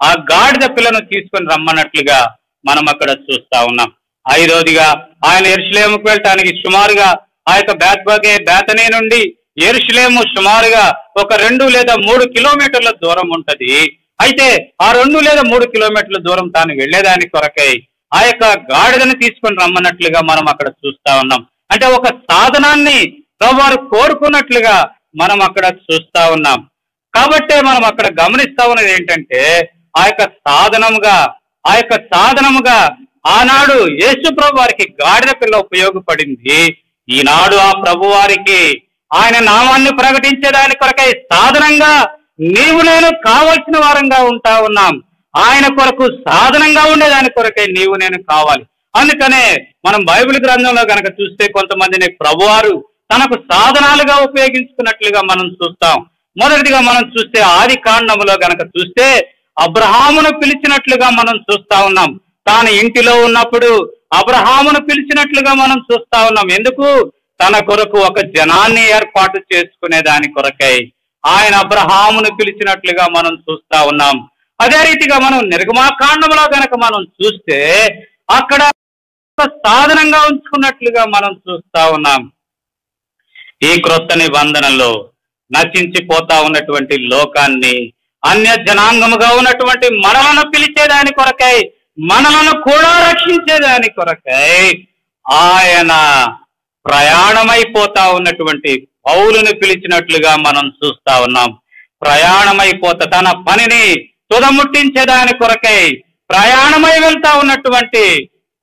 ఆ గాడిద పిల్లను తీసుకొని రమ్మన్నట్లుగా మనం అక్కడ చూస్తా ఉన్నాం. 5వదిగా ఆయన యెరూషలేముకు వెళ్ళటానికి సుమారుగా ఆ యొక్క బేతనియా నుండి యెరూషలేము సుమారుగా ఒక 2 లేదా 3 కిలోమీటర్ల దూరం ఉంటది. అయితే ఆ 2 లేదా 3 కిలోమీటర్ల దూరం తాను వెళ్లేదాని కొరకై ఆ యొక్క గాడిదను తీసుకొని రమ్మన్నట్లుగా మనం అక్కడ చూస్తా ఉన్నాం. అంటే ఒక సాధనాన్ని వారు కోరుకున్నట్లుగా మనం అక్కడ చూస్తా ఉన్నాం. కాబట్టే మనం అక్కడ గమనిస్తా ఉన్నది ఏంటంటే, ఆ యొక్క సాధనముగా ఆనాడు యేసు ప్రభు వారికి గాడిద పిల్ల ఉపయోగపడింది. ఈనాడు ఆ ప్రభు వారికి ఆయన నామాన్ని ప్రకటించేదాని కొరకై సాధనంగా నేను కావలసిన వారంగా ఉంటా ఉన్నాం. ఆయన కొరకు సాధనంగా ఉండేదాని కొరకై నేను కావాలి. అందుకనే మనం బైబిల్ గ్రంథంలో కనుక చూస్తే కొంతమందిని ప్రభువారు తనకు సాధనాలుగా ఉపయోగించుకున్నట్లుగా మనం చూస్తాం. మొదటిగా మనం చూస్తే ఆది కాండములో గనక చూస్తే అబ్రహామును పిలిచినట్లుగా మనం చూస్తా ఉన్నాం. తాను ఇంటిలో ఉన్నప్పుడు అబ్రహామును పిలిచినట్లుగా మనం చూస్తా ఉన్నాం. ఎందుకు? తన కొరకు ఒక జనాన్ని ఏర్పాటు చేసుకునే దాని కొరకై ఆయన అబ్రహామును పిలిచినట్లుగా మనం చూస్తా ఉన్నాం. అదే రీతిగా మనం నిర్గమాకాండంలో గనక మనం చూస్తే అక్కడ సాధనంగా ఉంచుకున్నట్లుగా మనం చూస్తా ఉన్నాం. ఈ క్రొత్త నిబంధనలో నశించిపోతా ఉన్నటువంటి లోకాన్ని, అన్య జనాంగముగా ఉన్నటువంటి మనలను పిలిచేదాని కొరకై, మనలను కూడా రక్షించేదాని కొరకై ఆయన ప్రయాణమైపోతా ఉన్నటువంటి పౌలుని పిలిచినట్లుగా మనం చూస్తా ఉన్నాం. ప్రయాణమైపోతా తన పనిని తుదముట్టించేదాని కొరకై ప్రయాణమై వెళ్తా ఉన్నటువంటి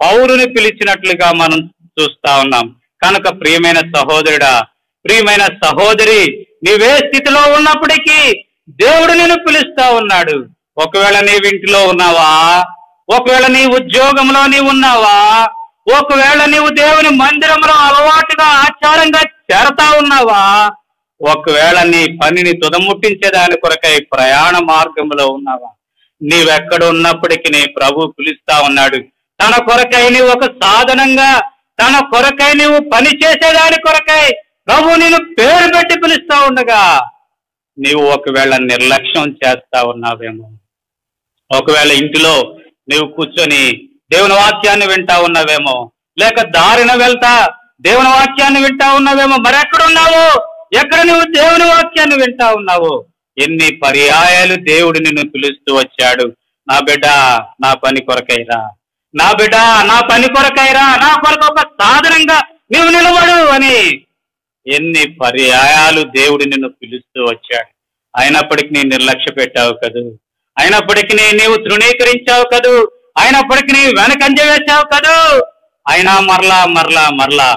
పౌలుని పిలిచినట్లుగా మనం చూస్తా ఉన్నాం. కనుక ప్రియమైన సహోదరుడా, ప్రియమైన సహోదరి, నీవే స్థితిలో ఉన్నప్పటికీ దేవుడు నిన్ను పిలుస్తా ఉన్నాడు. ఒకవేళ నీవు ఇంటిలో ఉన్నావా, ఒకవేళ నీ ఉద్యోగంలో నీవు ఉన్నావా, ఒకవేళ నీవు దేవుని మందిరంలో అలవాటుగా ఆచారంగా చేరతా ఉన్నావా, ఒకవేళ నీ పనిని తుదముట్టించేదాని కొరకై ప్రయాణ మార్గంలో ఉన్నావా, నీవెక్కడ ఉన్నప్పటికీ నీ ప్రభు పిలుస్తా ఉన్నాడు. తన కొరకై నీవు ఒక సాధనంగా, తన కొరకై నీవు పని చేసేదాని కొరకై ప్రభు నేను పేరు పెట్టి పిలుస్తా ఉండగా నీవు ఒకవేళ నిర్లక్ష్యం చేస్తా ఉన్నావేమో, ఒకవేళ ఇంటిలో నీవు కూర్చొని దేవుని వాక్యాన్ని వింటా ఉన్నావేమో, లేక దారిన వెళ్తా దేవుని వాక్యాన్ని వింటా ఉన్నావేమో, మరెక్కడున్నావో, ఎక్కడ నువ్వు దేవుని వాక్యాన్ని వింటా ఉన్నావో, ఎన్ని పర్యాయాలు దేవుడు నిన్ను పిలుస్తూ వచ్చాడు. నా బిడ్డ నా పని కొరకైరా, నా బిడ్డ నా పని కొరకైరా, నా కొరకు ఒక సాధనంగా నీవు నిలబడు అని ఎన్ని పర్యాయాలు దేవుడు నిన్ను పిలుస్తూ వచ్చాడు. అయినప్పటికీ నీ నిర్లక్ష్య పెట్టావు కదూ, అయినప్పటికీ నీవు తృణీకరించావు కదూ, అయినప్పటికీ నీవు వెనకంజ వేశావు కదూ, అయినా మరలా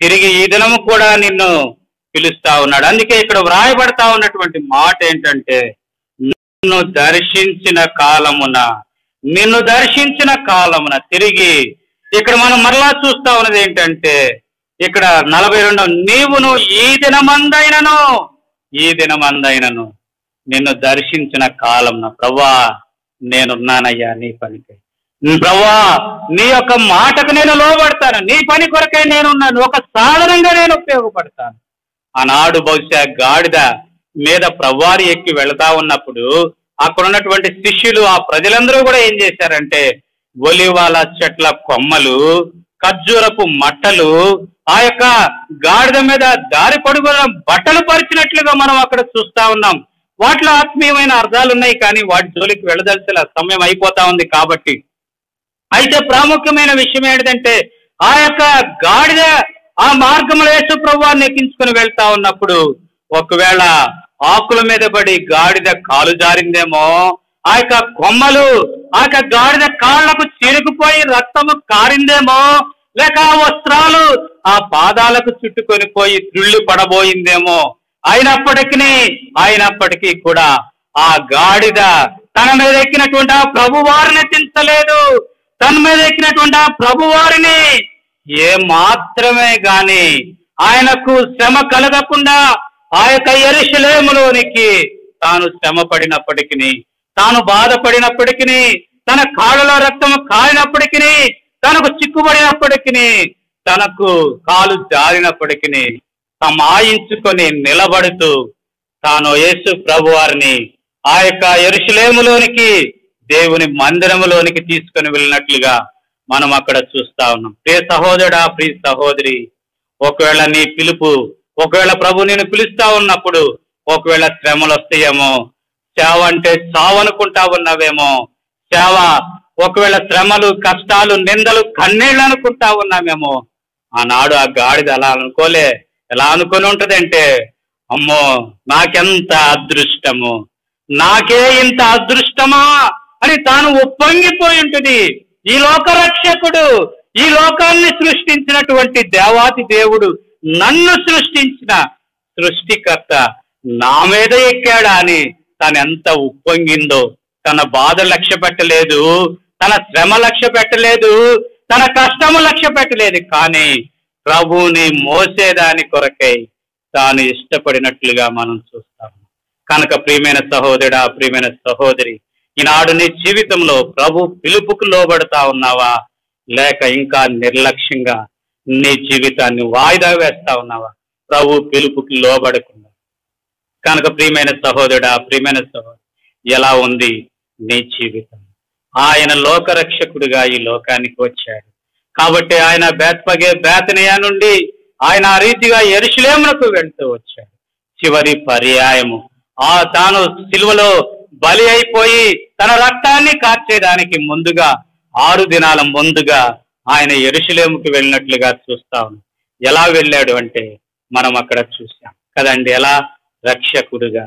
తిరిగి ఈ దినము కూడా నిన్ను పిలుస్తా ఉన్నాడు. అందుకే ఇక్కడ వ్రాయబడతా ఉన్నటువంటి మాట ఏంటంటే, నిన్ను దర్శించిన కాలమున తిరిగి ఇక్కడ మనం మరలా చూస్తా ఉన్నది ఏంటంటే, ఇక్కడ 42 నీవును ఈ దినమందైనను నిన్ను దర్శించిన కాలమున ప్రభువా నేనున్నానయ్యా నీ పనికి, ప్రభువా నీ యొక్క మాటకు నేను లోబడతాను, నీ పని కొరకై నేనున్నాను, ఒక సాధనంగా నేను ఉపయోగపడతాను. ఆనాడు బహుశా గాడిద మీద ప్రభువారు ఎక్కి వెళతా ఉన్నప్పుడు అక్కడ ఉన్నటువంటి శిష్యులు, ఆ ప్రజలందరూ కూడా ఏం చేశారంటే, ఒలివాల చెట్ల కొమ్మలు, ఖర్జూరపు మట్టలు ఆ యొక్క గాడిద మీద దారి పొడుగున బట్టలు పరిచినట్లుగా మనం అక్కడ చూస్తా ఉన్నాం. వాటిలో ఆత్మీయమైన అర్థాలు ఉన్నాయి, కానీ వాటి జోలికి వెళ్ళదలసిన సమయం అయిపోతా ఉంది కాబట్టి. అయితే ప్రాముఖ్యమైన విషయం ఏంటంటే, ఆ యొక్క గాడిద ఆ మార్గంలో యేసు ప్రభువాన్ని ఎక్కించుకుని వెళ్తా ఉన్నప్పుడు ఒకవేళ ఆకుల మీద పడి గాడిద కాలు జారిందేమో, ఆ యొక్క కొమ్మలు ఆ యొక్క గాడిద కాళ్లకు చిరిగిపోయి రక్తము కారిందేమో, లేక ఆ వస్త్రాలు ఆ పాదాలకు చుట్టుకొని పోయి త్రుళ్ళు పడబోయిందేమో. అయినప్పటికీ కూడా ఆ గాడిద తన మీద ఎక్కినటువంటి ఆ ప్రభువారిని తించలేదు. తన మీద ఎక్కినటువంటి ఆ ప్రభువారిని ఏ మాత్రమే గాని ఆయనకు శ్రమ కలగకుండా ఆ యొక్క యెరూషలేములోనికి తాను శ్రమ పడినప్పటికీ, తాను బాధపడినప్పటికీ, తన కాళ్ళలో రక్తము కారినప్పటికీ, తనకు చిక్కుబడినప్పటికీ, తనకు కాలు జారినప్పటికీ సమాయించుకొని నిలబడుతూ తాను యేసు ప్రభువారిని ఆ యొక్క యెరూషలేములోనికి, దేవుని మందిరములోనికి తీసుకొని వెళ్ళినట్లుగా మనం అక్కడ చూస్తా ఉన్నాం. ప్రియ సహోదరుడా, ప్రియ సహోదరి, ఒకవేళ నీ పిలుపు, ఒకవేళ ప్రభు నేను పిలుస్తా ఉన్నప్పుడు ఒకవేళ శ్రమలు వస్తాయేమో, సేవ అంటే చావనుకుంటా ఉన్నావేమో, సేవ ఒకవేళ శ్రమలు, కష్టాలు, నిందలు, కన్నీళ్ళు అనుకుంటా ఉన్నామేమో. ఆనాడు ఆ గాడిద అలా అనుకోలే. ఎలా అనుకొని ఉంటదంటే, అమ్మో నాకెంత అదృష్టము, నాకే ఇంత అదృష్టమా అని తాను ఉప్పొంగిపోయి ఉంటుంది. ఈ లోక రక్షకుడు, ఈ లోకాన్ని సృష్టించినటువంటి దేవాతి దేవుడు, నన్ను సృష్టించిన సృష్టికర్త నా మీద ఎక్కాడా అని తను ఎంత ఉప్పొంగిందో. తన బాధ లక్ష్య పెట్టలేదు, తన శ్రమ లక్ష్య పెట్టలేదు, తన కష్టము లక్ష్య పెట్టలేదు, కానీ ప్రభువుని మోసేదాని కొరకై తాను ఇష్టపడినట్లుగా మనం చూస్తాము. కనుక ప్రియమైన సహోదరుడా, ప్రియమైన సహోదరి, ఈనాడు నీ జీవితంలో ప్రభు పిలుపుకు లోబడతా ఉన్నావా, లేక ఇంకా నిర్లక్ష్యంగా నీ జీవితాన్ని వాయిదా వేస్తా ఉన్నావా ప్రభు పిలుపుకి లోబడకుండా? కనుక ప్రియమైన సహోదరుడా, ప్రియమైన సహోదరి, ఎలా ఉంది నీ జీవితం? ఆయన లోకరక్షకుడిగా ఈ లోకానికి వచ్చాడు కాబట్టి ఆయన బేతనియా నుండి ఆయన ఆ రీతిగా యెరూషలేమునకు వెళ్తూ వచ్చాడు. చివరి పర్యాయము తాను సిలువలో బలి అయిపోయి తన రక్తాన్ని కార్చేదానికి ముందుగా 6 దినాల ముందుగా ఆయన యెరూషలేముకి వెళ్ళినట్లుగా చూస్తా ఉన్నాం. ఎలా వెళ్ళాడు అంటే మనం అక్కడ చూసాం కదండి. ఎలా? రక్షకుడుగా,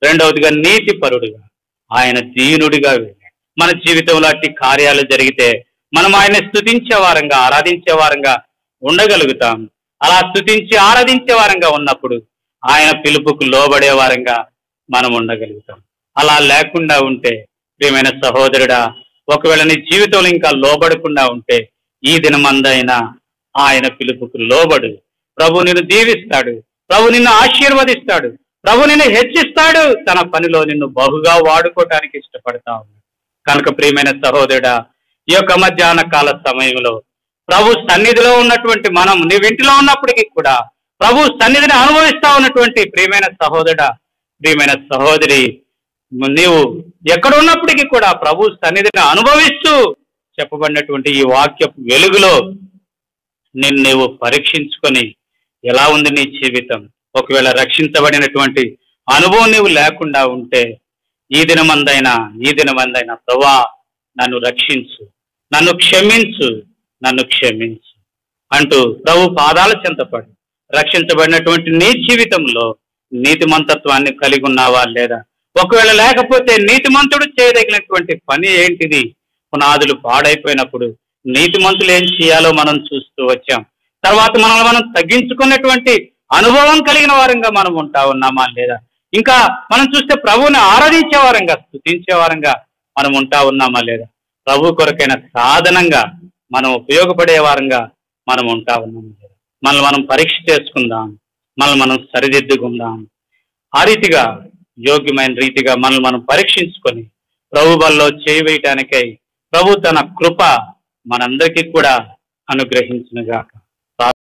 రెండవదిగా నీతిపరుడుగా, ఆయన దీనుడిగా వెళ్ళాడు. మన జీవితంలో అట్టి కార్యాలు జరిగితే మనం ఆయన స్తుతించే వారంగా, ఆరాధించే వారంగా ఉండగలుగుతాం. అలా స్తుతించి ఆరాధించే వారంగా ఉన్నప్పుడు ఆయన పిలుపుకు లోబడే వారంగా మనం ఉండగలుగుతాం. అలా లేకుండా ఉంటే ప్రియమైన సహోదరుడా, ఒకవేళ నీ జీవితంలో ఇంకా లోబడకుండా ఉంటే ఈ దినమందైనా ఆయన పిలుపుకు లోబడు. ప్రభు నిన్ను దీవిస్తాడు, ప్రభు నిన్ను ఆశీర్వదిస్తాడు, ప్రభు నిన్ను హెచ్చిస్తాడు, తన పనిలో నిన్ను బహుగా వాడుకోవటానికి ఇష్టపడతా ఉన్నాడు. కనుక ప్రియమైన సహోదరుడా, ఈ యొక్క మధ్యాహ్న కాల సమయంలో ప్రభు సన్నిధిలో ఉన్నటువంటి మనం, నీవు ఇంటిలో ఉన్నప్పటికీ కూడా ప్రభు సన్నిధిని అనుభవిస్తా ఉన్నటువంటి ప్రియమైన సహోదరుడా, ప్రియమైన సహోదరి, నీవు ఎక్కడ ఉన్నప్పటికీ కూడా ప్రభు సన్నిధిని అనుభవిస్తూ చెప్పబడినటువంటి ఈ వాక్యపు వెలుగులో నీవు పరీక్షించుకొని ఎలా ఉంది నీ జీవితం? ఒకవేళ రక్షించబడినటువంటి అనుభవం నీవు లేకుండా ఉంటే ఈ దినమందైనా ప్రభువా నన్ను రక్షించు, నన్ను క్షమించు, నన్ను క్షమించు అంటూ ప్రభు పాదాల చెంతపడి రక్షించబడినటువంటి నీ జీవితంలో నీతిమంతత్వాన్ని కలిగి ఉన్నావా లేదా? ఒకవేళ లేకపోతే నీతిమంతుడు చేయదగినటువంటి పని ఏంటిది? పునాదులు పాడైపోయినప్పుడు నీతిమంతులు ఏం చేయాలో మనం చూస్తూ వచ్చాం. తర్వాత మనల్ని మనం తగ్గించుకున్నటువంటి అనుభవం కలిగిన వారంగా మనం ఉంటా ఉన్నామా లేదా? ఇంకా మనం చూస్తే ప్రభువుని ఆరాధించే వారంగా, స్తుతించే వారంగా మనం ఉంటా ఉన్నామా లేదా? ప్రభు కొరకైన సాధనంగా మనం ఉపయోగపడే వారంగా మనం ఉంటా ఉన్నామా లేదా? మనల్ని మనం పరీక్ష చేసుకుందాం, మనల్ని మనం సరిదిద్దుకుందాం. ఆ రీతిగా యోగ్యమైన రీతిగా మనల్ని మనం పరీక్షించుకొని ప్రభు బల్లో చేయవేయటానికై ప్రభు తన కృప మనందరికీ కూడా అనుగ్రహించునుగాక.